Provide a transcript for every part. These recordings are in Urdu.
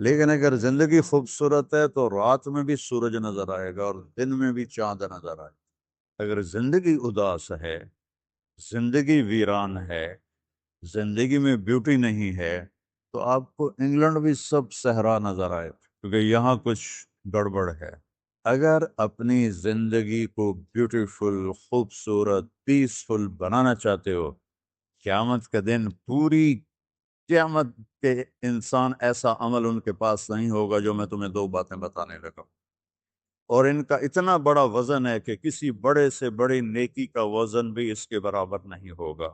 لیکن اگر زندگی خوبصورت ہے تو رات میں بھی سورج نظر آئے گا اور دن میں بھی چاند نظر آئے گا۔ اگر زندگی اداس ہے، زندگی ویران ہے، زندگی میں بیوٹی نہیں ہے، تو آپ کو انگلینڈ بھی سب صحرا نظر آئے، کیونکہ یہاں کچھ گڑبڑ ہے۔ اگر اپنی زندگی کو بیوٹیفل، خوبصورت، پیسفل بنانا چاہتے ہو، قیامت کا دن پوری قیامت کے انسان ایسا عمل ان کے پاس نہیں ہوگا جو میں تمہیں دو باتیں بتانے لگا، اور ان کا اتنا بڑا وزن ہے کہ کسی بڑے سے بڑی نیکی کا وزن بھی اس کے برابر نہیں ہوگا۔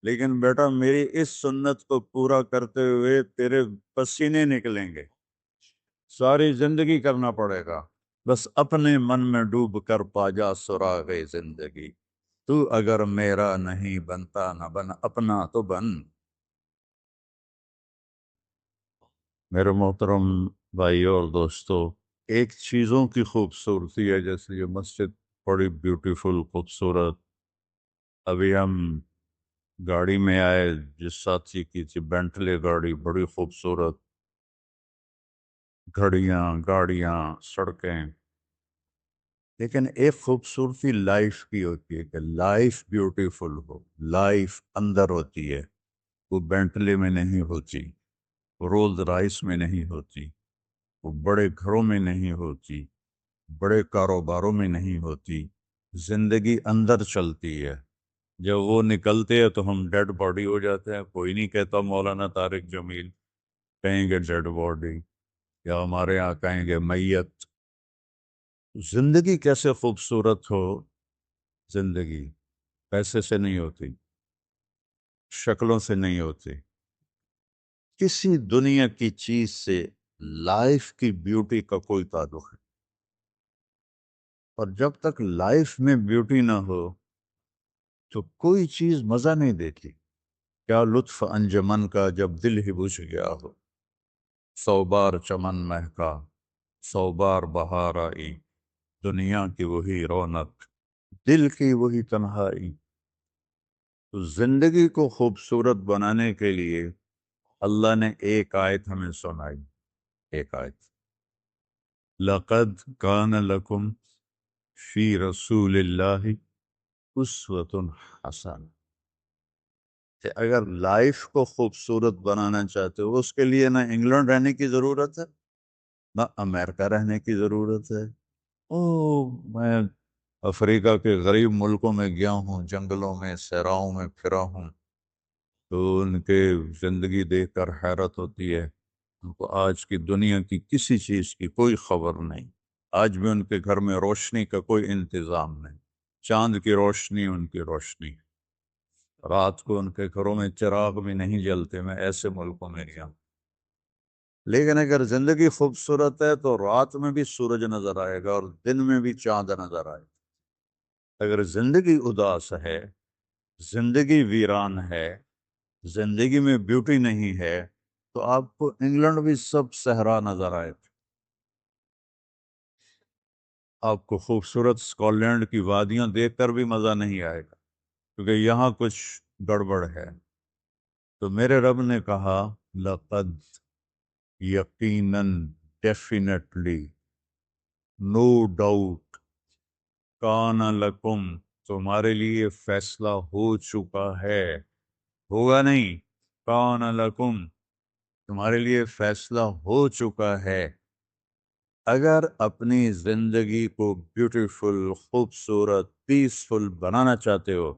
لیکن بیٹا میری اس سنت کو پورا کرتے ہوئے تیرے پسینے نکلیں گے، ساری زندگی کرنا پڑے گا، بس اپنے من میں ڈوب کر پا جا سراغ زندگی، تو اگر میرا نہیں بنتا نہ بن اپنا تو بن۔ میرے محترم بھائیو اور دوستو، ایک چیزوں کی خوبصورتی ہے، جیسے یہ مسجد بڑی بیوٹیفل خوبصورت۔ ابھی ہم گاڑی میں آئے، جس ساتھی کی تھی بینٹلے گاڑی، بڑی خوبصورت گھڑیاں، گاڑیاں، سڑکیں۔ لیکن ایک خوبصورتی لائف کی ہوتی ہے کہ لائف بیوٹیفل ہو، لائف اندر ہوتی ہے، وہ بینٹلے میں نہیں ہوتی، رولز رائس میں نہیں ہوتی، وہ بڑے گھروں میں نہیں ہوتی، بڑے کاروباروں میں نہیں ہوتی۔ زندگی اندر چلتی ہے۔ جب وہ نکلتے ہیں تو ہم ڈیڈ باڈی ہو جاتے ہیں، کوئی نہیں کہتا مولانا طارق جمیل، کہیں گے ڈیڈ باڈی، یا ہمارے یہاں کہیں گے میت۔ زندگی کیسے خوبصورت ہو؟ زندگی پیسے سے نہیں ہوتی، شکلوں سے نہیں ہوتی، کسی دنیا کی چیز سے لائف کی بیوٹی کا کوئی تعلق ہے۔ اور جب تک لائف میں بیوٹی نہ ہو تو کوئی چیز مزہ نہیں دیتی۔ کیا لطف انجمن کا جب دل ہی بجھ گیا ہو، سو بار چمن مہکا، سو بار بہار آئی، دنیا کی وہی رونق، دل کی وہی تنہائی۔ تو زندگی کو خوبصورت بنانے کے لیے اللہ نے ایک آیت ہمیں سنائی، ایک آیت، لَقَدْ كَانَ لَكُمْ فِي رَسُولِ اللَّهِ أُسْوَةٌ حَسَنَةٌ۔ کہ اگر لائف کو خوبصورت بنانا چاہتے ہو، اس کے لیے نہ انگلینڈ رہنے کی ضرورت ہے، نہ امریکہ رہنے کی ضرورت ہے۔ میں افریقہ کے غریب ملکوں میں گیا ہوں، جنگلوں میں، صحراؤں میں پھرا ہوں، تو ان کے زندگی دیکھ کر حیرت ہوتی ہے۔ ان کو آج کی دنیا کی کسی چیز کی کوئی خبر نہیں۔ آج بھی ان کے گھر میں روشنی کا کوئی انتظام نہیں، چاند کی روشنی ان کی روشنی، رات کو ان کے گھروں میں چراغ بھی نہیں جلتے۔ میں ایسے ملکوں میں گیا۔ لیکن اگر زندگی خوبصورت ہے تو رات میں بھی سورج نظر آئے گا اور دن میں بھی چاند نظر آئے گا۔ اگر زندگی اداس ہے، زندگی ویران ہے، زندگی میں بیوٹی نہیں ہے، تو آپ کو انگلینڈ بھی سب صحرا نظر آئے گا۔ آپ کو خوبصورت اسکاٹ لینڈ کی وادیاں دیکھ کر بھی مزہ نہیں آئے گا، کیونکہ یہاں کچھ گڑبڑ ہے۔ تو میرے رب نے کہا، لقد، یقیناً، ڈیفینیٹلی، نو ڈاؤٹ، کان لکم، تمہارے لیے فیصلہ ہو چکا ہے، ہوگا نہیں، کان لکم، تمہارے لیے فیصلہ ہو چکا ہے۔ اگر اپنی زندگی کو بیوٹیفل، خوبصورت، پیسفل بنانا چاہتے ہو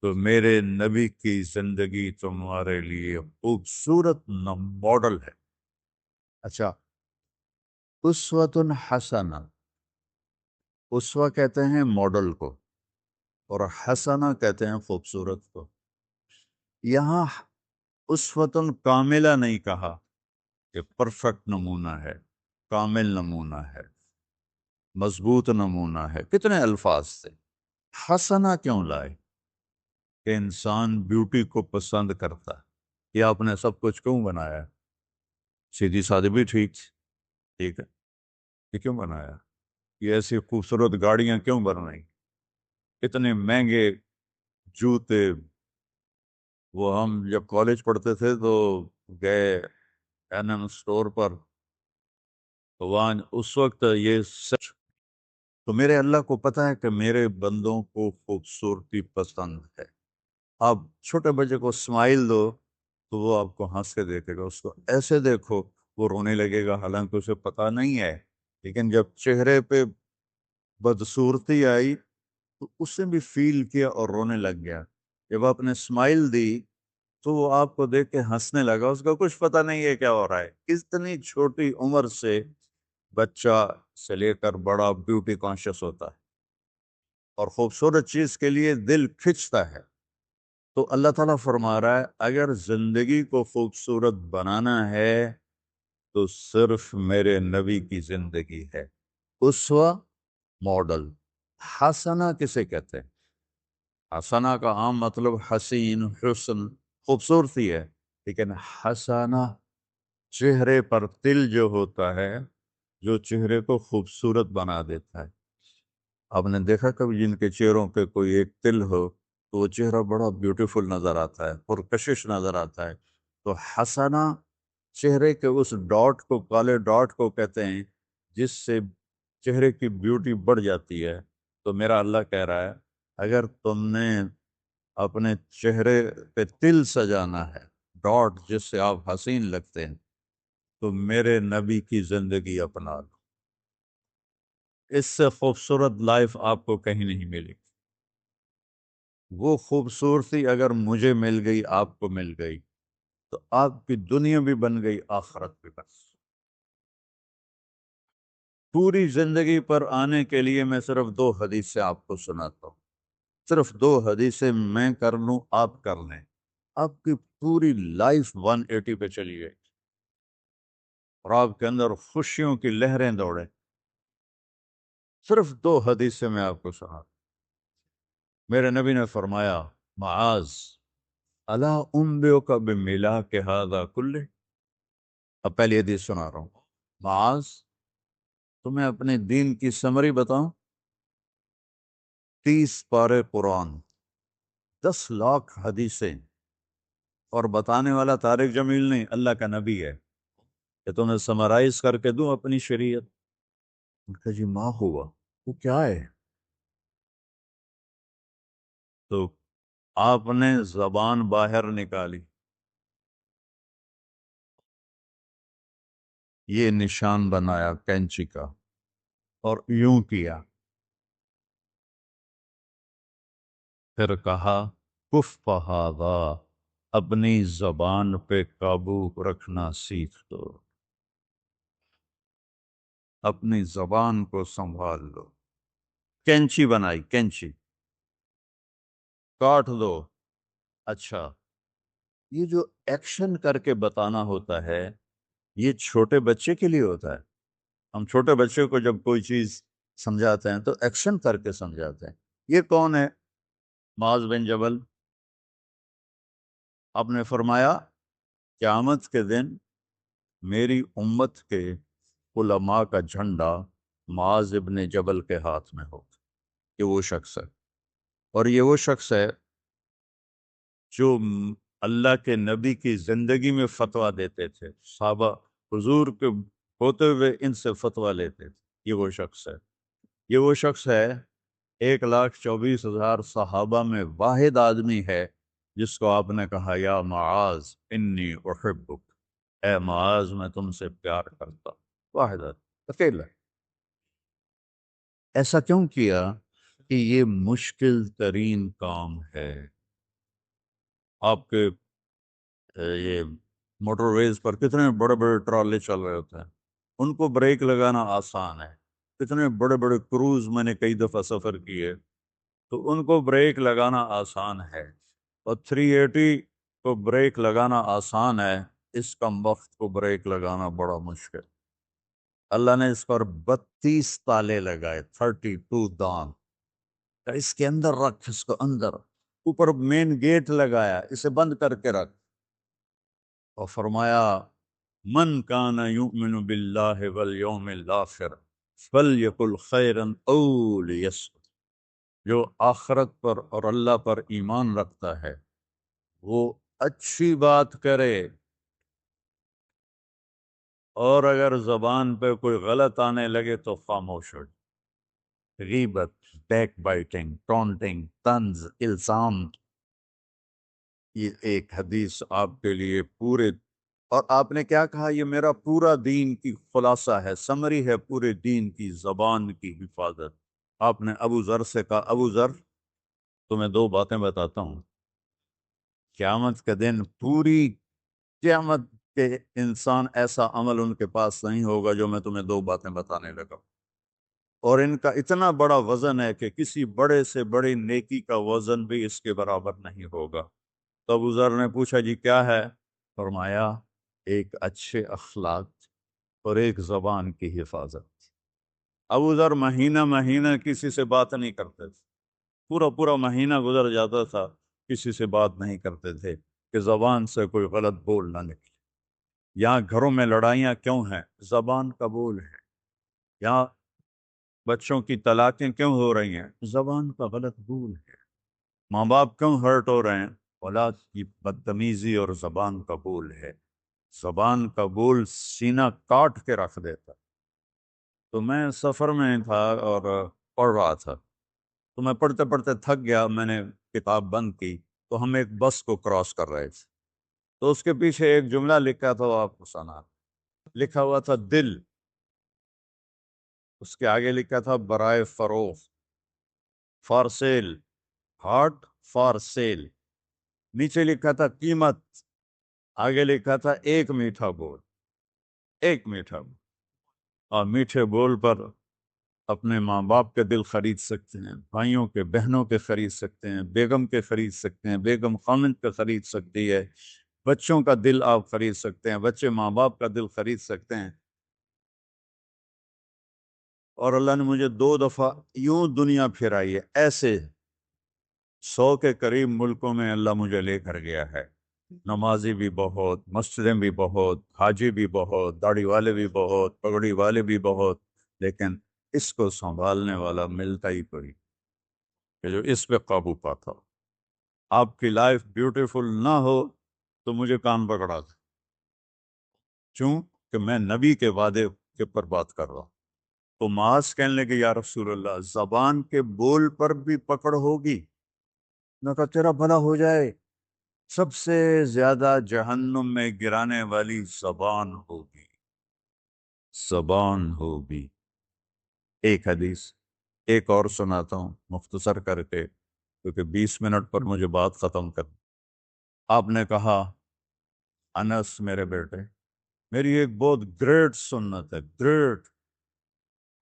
تو میرے نبی کی زندگی تمہارے لیے خوبصورت ماڈل ہے۔ اچھا، اسوۃ حسنہ، اسوہ کہتے ہیں ماڈل کو، اور حسنہ کہتے ہیں خوبصورت کو۔ یہاں اسوۃ کاملہ نہیں کہا کہ پرفیکٹ نمونہ ہے، کامل نمونہ ہے، مضبوط نمونہ ہے، کتنے الفاظ تھے۔ حسنہ کیوں لائے؟ کہ انسان بیوٹی کو پسند کرتا ہے۔ یہ آپ نے سب کچھ کیوں بنایا؟ سیدھی سادی بھی ٹھیک ہے، یہ کیوں بنایا؟ یہ ایسی خوبصورت گاڑیاں کیوں بنائی؟ اتنے مہنگے جوتے۔ وہ ہم جب کالج پڑھتے تھے تو گئے این ایم اسٹور پر، تو وہاں اس وقت یہ سچ، تو میرے اللہ کو پتہ ہے کہ میرے بندوں کو خوبصورتی پسند ہے. آپ چھوٹے بچے کو اسمائل دو تو وہ آپ کو ہنس کے دیکھے گا، اس کو ایسے دیکھو وہ رونے لگے گا، حالانکہ اسے پتہ نہیں ہے. لیکن جب چہرے پہ بدصورتی آئی تو اس نے بھی فیل کیا اور رونے لگ گیا. جب آپ نے اسمائل دی تو وہ آپ کو دیکھ کے ہنسنے لگا، اس کو کچھ پتہ نہیں ہے کیا ہو رہا ہے. اتنی چھوٹی عمر سے بچہ سے لے کر بڑا بیوٹی کانشیس ہوتا ہے اور خوبصورت چیز کے لیے دل کھنچتا ہے. تو اللہ تعالیٰ فرما رہا ہے اگر زندگی کو خوبصورت بنانا ہے تو صرف میرے نبی کی زندگی ہے. اسوہ، ماڈل. حسنہ کسے کہتے ہیں؟ حسنہ کا عام مطلب حسین، حسن، خوبصورتی ہے. لیکن حسنہ چہرے پر تل جو ہوتا ہے، جو چہرے کو خوبصورت بنا دیتا ہے. آپ نے دیکھا کبھی جن کے چہروں پہ کوئی ایک تل ہو تو وہ چہرہ بڑا بیوٹیفل نظر آتا ہے، پرکشش نظر آتا ہے. تو حسنہ چہرے کے اس ڈاٹ کو، کالے ڈاٹ کو کہتے ہیں جس سے چہرے کی بیوٹی بڑھ جاتی ہے. تو میرا اللہ کہہ رہا ہے اگر تم نے اپنے چہرے پہ تل سجانا ہے، ڈاٹ جس سے آپ حسین لگتے ہیں، تو میرے نبی کی زندگی اپنا لو. اس سے خوبصورت لائف آپ کو کہیں نہیں ملے گی. وہ خوبصورتی اگر مجھے مل گئی، آپ کو مل گئی، تو آپ کی دنیا بھی بن گئی، آخرت بھی بن گئی. پوری زندگی پر آنے کے لیے میں صرف 2 حدیثیں آپ کو سناتا ہوں. صرف 2 حدیثیں میں کر لوں، آپ کر لیں، آپ کی پوری لائف 180 پہ چلی گئی اور آپ کے اندر خوشیوں کی لہریں دوڑیں. صرف 2 حدیثیں میں آپ کو سنا. میرے نبی نے فرمایا معاذ الا انبئک بملاک ھذا کلہ. اب پہلی حدیث سنا رہا ہوں. معاذ تمہیں اپنے دین کی سمری بتاؤں؟ 30 پارے قرآن، 10 لاکھ حدیثیں، اور بتانے والا طارق جمیل نہیں، اللہ کا نبی ہے. کہ تمہیں سمرائز کر کے دوں اپنی شریعت؟ کہ جی ماں ہوا وہ کیا ہے؟ تو آپ نے زبان باہر نکالی، یہ نشان بنایا کینچی کا اور یوں کیا، پھر کہا کف ھذا، اپنی زبان پہ قابو رکھنا سیکھ دو، اپنی زبان کو سنبھال لو. کینچی بنائی، کینچی کاٹ دو. اچھا، یہ جو ایکشن کر کے بتانا ہوتا ہے یہ چھوٹے بچے کے لیے ہوتا ہے. ہم چھوٹے بچے کو جب کوئی چیز سمجھاتے ہیں تو ایکشن کر کے سمجھاتے ہیں. یہ کون ہے؟ معاذ بن جبل. آپ نے فرمایا قیامت کے دن میری امت کے علماء کا جھنڈا معاذ ابن جبل کے ہاتھ میں ہوگا. یہ وہ شخص ہے، اور یہ وہ شخص ہے جو اللہ کے نبی کی زندگی میں فتویٰ دیتے تھے. صحابہ حضور کے ہوتے ہوئے ان سے فتویٰ لیتے تھے. یہ وہ شخص ہے. یہ وہ شخص ہے 1,24,000 صحابہ میں واحد آدمی ہے جس کو آپ نے کہا یا معاذ انی احبک، اے معاذ میں تم سے پیار کرتا ہوں. واحد آدمی، اکیلا. ایسا کیوں کیا؟ کہ یہ مشکل ترین کام ہے. آپ کے یہ موٹر ویز پر کتنے بڑے بڑے ٹرالے چل رہے ہوتے ہیں، ان کو بریک لگانا آسان ہے. کتنے بڑے بڑے کروز میں نے کئی دفعہ سفر کیے تو ان کو بریک لگانا آسان ہے، اور 380 کو بریک لگانا آسان ہے، اس کا وقت کو بریک لگانا بڑا مشکل. اللہ نے اس پر 32 تالے لگائے، 32 دان. اس کے اندر رکھ، اس کو اندر. اوپر مین گیٹ لگایا، اسے بند کر کے رکھ. اور فرمایا من کان یؤمن باللہ والیوم الآخر فلیقل خیرا او لیصمت. جو آخرت پر اور اللہ پر ایمان رکھتا ہے وہ اچھی بات کرے اور اگر زبان پہ کوئی غلط آنے لگے تو خاموش ہو جائے۔ غیبت، بیک بائٹنگ، ٹونٹنگ، طنز، الزام، یہ ایک حدیث آپ کے لیے پورے، اور آپ نے کیا کہا؟ یہ میرا پورا دین کی خلاصہ ہے، سمری ہے پورے دین کی، زبان کی حفاظت۔ آپ نے ابو ذر سے کہا، ابو ذر تمہیں دو باتیں بتاتا ہوں، قیامت کے دن پوری قیامت کے انسان ایسا عمل ان کے پاس نہیں ہوگا جو میں تمہیں دو باتیں بتانے لگا، اور ان کا اتنا بڑا وزن ہے کہ کسی بڑے سے بڑی نیکی کا وزن بھی اس کے برابر نہیں ہوگا۔ تو ابو ذر نے پوچھا جی کیا ہے؟ فرمایا ایک اچھے اخلاق اور ایک زبان کی حفاظت۔ ابو ذر مہینہ مہینہ کسی سے بات نہیں کرتے تھے، پورا پورا مہینہ گزر جاتا تھا کسی سے بات نہیں کرتے تھے کہ زبان سے کوئی غلط بول نہ نکلے۔ یہاں گھروں میں لڑائیاں کیوں ہیں؟ زبان کا بول ہے۔ یہاں بچوں کی طلاقیں کیوں ہو رہی ہیں؟ زبان کا غلط بول ہے۔ ماں باپ کیوں ہرٹ ہو رہے ہیں؟ اولاد کی بدتمیزی اور زبان کا بول ہے۔ زبان کا بول سینہ کاٹ کے رکھ دیتا۔ تو میں سفر میں تھا اور پڑھ رہا تھا، تو میں پڑھتے پڑھتے تھک گیا، میں نے کتاب بند کی، تو ہم ایک بس کو کراس کر رہے تھے، تو اس کے پیچھے ایک جملہ لکھا تھا، وہ آپ کو سنا، لکھا ہوا تھا دل، اس کے آگے لکھا تھا برائے فروخت، for sale, heart for sale, نیچے لکھا تھا قیمت، آگے لکھا تھا ایک میٹھا بول، ایک میٹھا بول۔ اور میٹھے بول پر اپنے ماں باپ کے دل خرید سکتے ہیں، بھائیوں کے، بہنوں کے خرید سکتے ہیں، بیگم کے خرید سکتے ہیں، بیگم خامند کا خرید سکتی ہے، بچوں کا دل آپ خرید سکتے ہیں، بچے ماں باپ کا دل خرید سکتے ہیں۔ اور اللہ نے مجھے 2 دفعہ یوں دنیا پھرائی ہے، ایسے 100 کے قریب ملکوں میں اللہ مجھے لے کر گیا ہے، نمازی بھی بہت، مسجدیں بھی بہت، حاجی بھی بہت، داڑھی والے بھی بہت، پگڑی والے بھی بہت، لیکن اس کو سنبھالنے والا ملتا ہی کوئی کہ جو اس پہ قابو پاتا ہو۔ آپ کی لائف بیوٹیفل نہ ہو تو مجھے کان پکڑا دے، کیوں کہ میں نبی کے وعدے کے پر بات کر رہا ہوں۔ تو معاذ کہنے لگے یا رسول اللہ زبان کے بول پر بھی پکڑ ہوگی؟ میں کہا تیرا بھلا ہو جائے، سب سے زیادہ جہنم میں گرانے والی زبان ہوگی، زبان ہوگی۔ ایک حدیث ایک اور سناتا ہوں مختصر کر کے، کیونکہ 20 منٹ پر مجھے بات ختم کر۔ آپ نے کہا انس میرے بیٹے، میری ایک بہت گریٹ سنت ہے، گریٹ،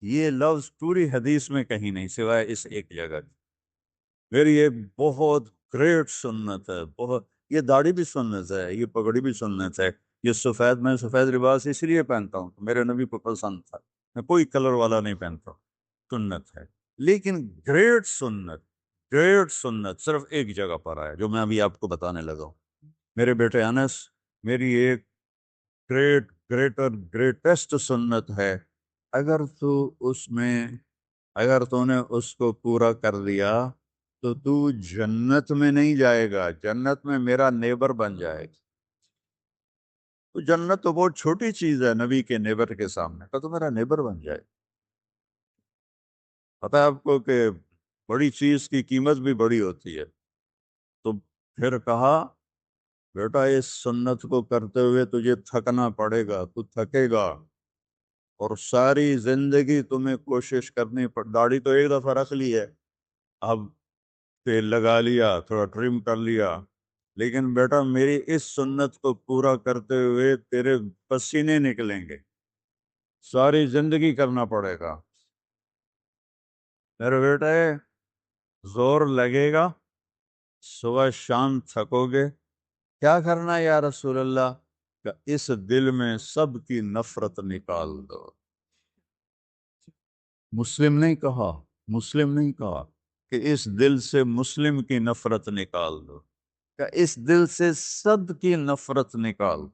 یہ لفظ پوری حدیث میں کہیں نہیں سوائے اس ایک جگہ کی۔ میری ایک بہت گریٹ سنت ہے، بہت، یہ داڑھی بھی سنت ہے، یہ پگڑی بھی سنت ہے، یہ سفید، میں سفید لباس اس لیے پہنتا ہوں میرے نبی کو پسند تھا، میں کوئی کلر والا نہیں پہنتا، سنت ہے۔ لیکن گریٹ سنت، گریٹ سنت صرف ایک جگہ پر آیا جو میں ابھی آپ کو بتانے لگا ہوں۔ میرے بیٹے انس، میری ایک گریٹ، گریٹر، گریٹسٹ سنت ہے، اگر تو نے اس کو پورا کر لیا تو جنت میں نہیں جائے گا، جنت میں میرا نیبر بن جائے گا۔ تو جنت تو بہت چھوٹی چیز ہے نبی کے نیبر کے سامنے، تو میرا نیبر بن جائے۔ پتہ ہے آپ کو کہ بڑی چیز کی قیمت بھی بڑی ہوتی ہے۔ تو پھر کہا بیٹا اس سنت کو کرتے ہوئے تجھے تھکنا پڑے گا، تو تھکے گا، اور ساری زندگی تمہیں کوشش کرنی داڑھی تو ایک دفعہ رکھ لی ہے، اب تیل لگا لیا، تھوڑا ٹرم کر لیا، لیکن بیٹا میری اس سنت کو پورا کرتے ہوئے تیرے پسینے نکلیں گے، ساری زندگی کرنا پڑے گا۔ میرے بیٹے زور لگے گا، صبح شام تھکو گے، کیا کرنا ہے یا رسول اللہ؟ کہ اس دل میں سب کی نفرت نکال دو۔ مسلم نہیں کہا، مسلم نہیں کہا، کہ اس دل سے مسلم کی نفرت نکال دو، کہ اس دل سے سب کی نفرت نکال دو۔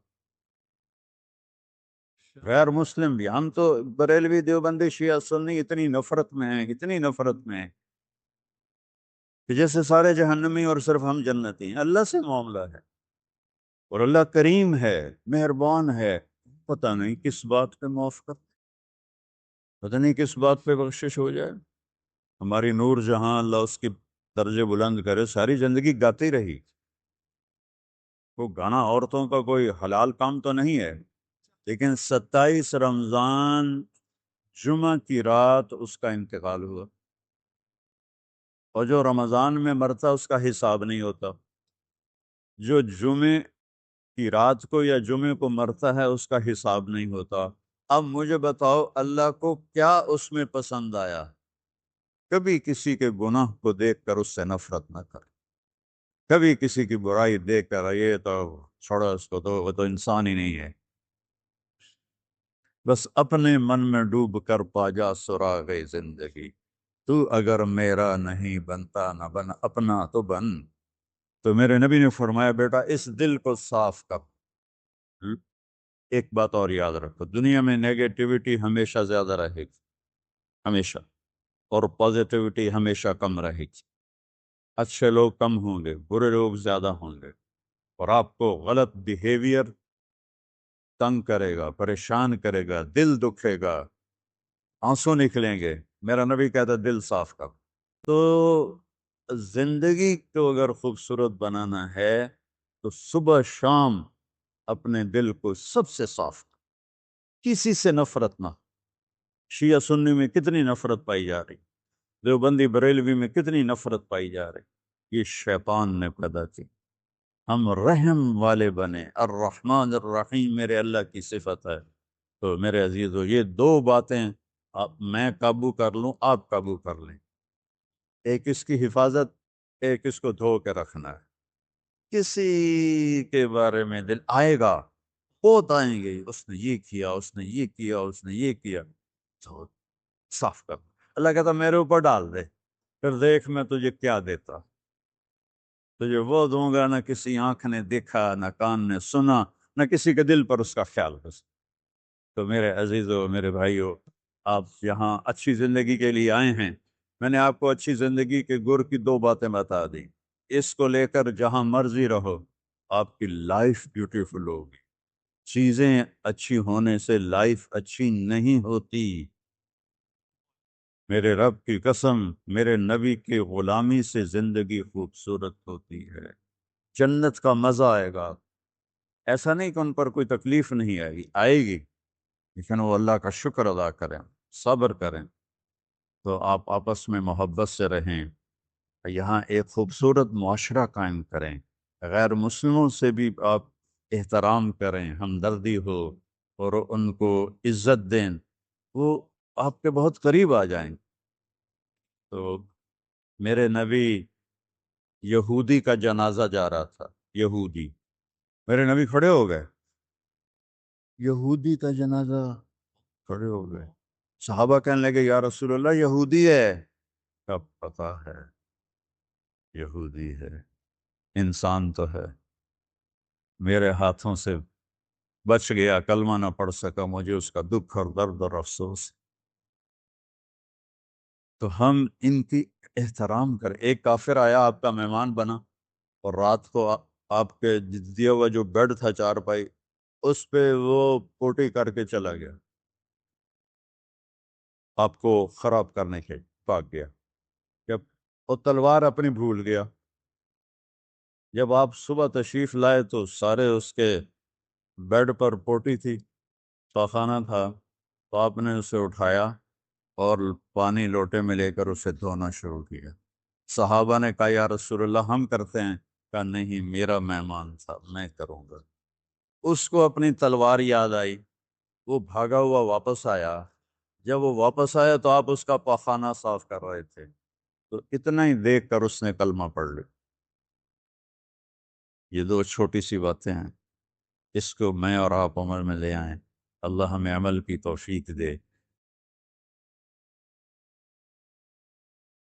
غیر مسلم بھی، ہم تو بریلوی دیوبندی شیعہ سنی اتنی نفرت میں ہیں، اتنی نفرت میں ہیں کہ جیسے سارے جہنمی اور صرف ہم جنتی ہیں۔ اللہ سے معاملہ ہے، اور اللہ کریم ہے، مہربان ہے، پتہ نہیں کس بات پہ معاف کرتے، پتہ نہیں کس بات پہ بخشش ہو جائے۔ ہماری نور جہاں، اللہ اس کی درجے بلند کرے، ساری زندگی گاتی رہی۔ وہ گانا عورتوں کا کوئی حلال کام تو نہیں ہے، لیکن 27 رمضان جمعہ کی رات اس کا انتقال ہوا، اور جو رمضان میں مرتا اس کا حساب نہیں ہوتا، جو جمعے کی رات کو یا جمعے کو مرتا ہے اس کا حساب نہیں ہوتا۔ اب مجھے بتاؤ اللہ کو کیا اس میں پسند آیا؟ کبھی کسی کے گناہ کو دیکھ کر اس سے نفرت نہ کر، کبھی کسی کی برائی دیکھ کر یہ تو چھوڑو اس کو، تو وہ تو انسان ہی نہیں ہے۔ بس اپنے من میں ڈوب کر پا جا سراغ زندگی، تو اگر میرا نہیں بنتا نہ بن اپنا تو بن۔ تو میرے نبی نے فرمایا بیٹا اس دل کو صاف کر۔ ایک بات اور یاد رکھو، دنیا میں نیگیٹیوٹی ہمیشہ زیادہ رہے گی، ہمیشہ، اور پازیٹیوٹی ہمیشہ کم رہے گی۔ اچھے لوگ کم ہوں گے، برے لوگ زیادہ ہوں گے، اور آپ کو غلط بیہیویئر تنگ کرے گا، پریشان کرے گا، دل دکھے گا، آنسو نکلیں گے۔ میرا نبی کہتا دل صاف کر۔ تو زندگی کو اگر خوبصورت بنانا ہے تو صبح شام اپنے دل کو سب سے صاف کر، کسی سے نفرت نہ۔ شیعہ سنی میں کتنی نفرت پائی جا رہی، دیوبندی بریلوی میں کتنی نفرت پائی جا رہی، یہ شیطان نے پیدا کی۔ ہم رحم والے بنے، الرحمن الرحیم میرے اللہ کی صفت ہے۔ تو میرے عزیزو یہ دو باتیں میں قابو کر لوں، آپ قابو کر لیں، ایک اس کی حفاظت، ایک اس کو دھو کے رکھنا ہے۔ کسی کے بارے میں دل آئے گا، خود آئیں گے، اس نے یہ کیا، اس نے یہ کیا، اس نے یہ کیا، تو صاف کر۔ اللہ کہتا میرے اوپر ڈال دے، پھر دیکھ میں تجھے کیا دیتا۔ تجھے وہ دوں گا نہ کسی آنکھ نے دیکھا، نہ کان نے سنا، نہ کسی کے دل پر اس کا خیال بس۔ تو میرے عزیزو، میرے بھائیو، آپ یہاں اچھی زندگی کے لیے آئے ہیں۔ میں نے آپ کو اچھی زندگی کے گر کی دو باتیں بتا دی، اس کو لے کر جہاں مرضی رہو، آپ کی لائف بیوٹیفل ہوگی۔ چیزیں اچھی ہونے سے لائف اچھی نہیں ہوتی۔ میرے رب کی قسم، میرے نبی کی غلامی سے زندگی خوبصورت ہوتی ہے، جنت کا مزہ آئے گا۔ ایسا نہیں کہ ان پر کوئی تکلیف نہیں آئے گی، آئے گی، لیکن وہ اللہ کا شکر ادا کریں، صبر کریں۔ تو آپ آپس میں محبت سے رہیں، یہاں ایک خوبصورت معاشرہ قائم کریں، غیر مسلموں سے بھی آپ احترام کریں، ہمدردی ہو، اور ان کو عزت دیں، وہ آپ کے بہت قریب آ جائیں۔ تو میرے نبی، یہودی کا جنازہ جا رہا تھا، یہودی، میرے نبی کھڑے ہو گئے، یہودی کا جنازہ، کھڑے ہو گئے۔ صحابہ کہنے لگے یا رسول اللہ یہودی ہے۔ کب پتا ہے یہودی ہے، انسان تو ہے، میرے ہاتھوں سے بچ گیا، کلمہ نہ پڑھ سکا، مجھے اس کا دکھ اور درد اور افسوس۔ تو ہم ان کی احترام کریں۔ ایک کافر آیا، آپ کا مہمان بنا، اور رات کو آپ کے دیا ہوا جو بیڈ تھا چارپائی، اس پہ وہ پوٹی کر کے چلا گیا، آپ کو خراب کرنے کے بھاگ گیا۔ جب وہ تلوار اپنی بھول گیا، جب آپ صبح تشریف لائے تو سارے اس کے بیڈ پر پوٹی تھی، پاخانہ تھا، تو آپ نے اسے اٹھایا اور پانی لوٹے میں لے کر اسے دھونا شروع کیا۔ صحابہ نے کہا یا رسول اللہ ہم کرتے ہیں؟ کہا نہیں، میرا مہمان تھا، میں کروں گا۔ اس کو اپنی تلوار یاد آئی، وہ بھاگا ہوا واپس آیا۔ جب وہ واپس آیا تو آپ اس کا پاخانہ صاف کر رہے تھے، تو اتنا ہی دیکھ کر اس نے کلمہ پڑھ لیا۔ یہ دو چھوٹی سی باتیں ہیں، اس کو میں اور آپ عمل میں لے آئیں، اللہ ہمیں عمل کی توفیق دے۔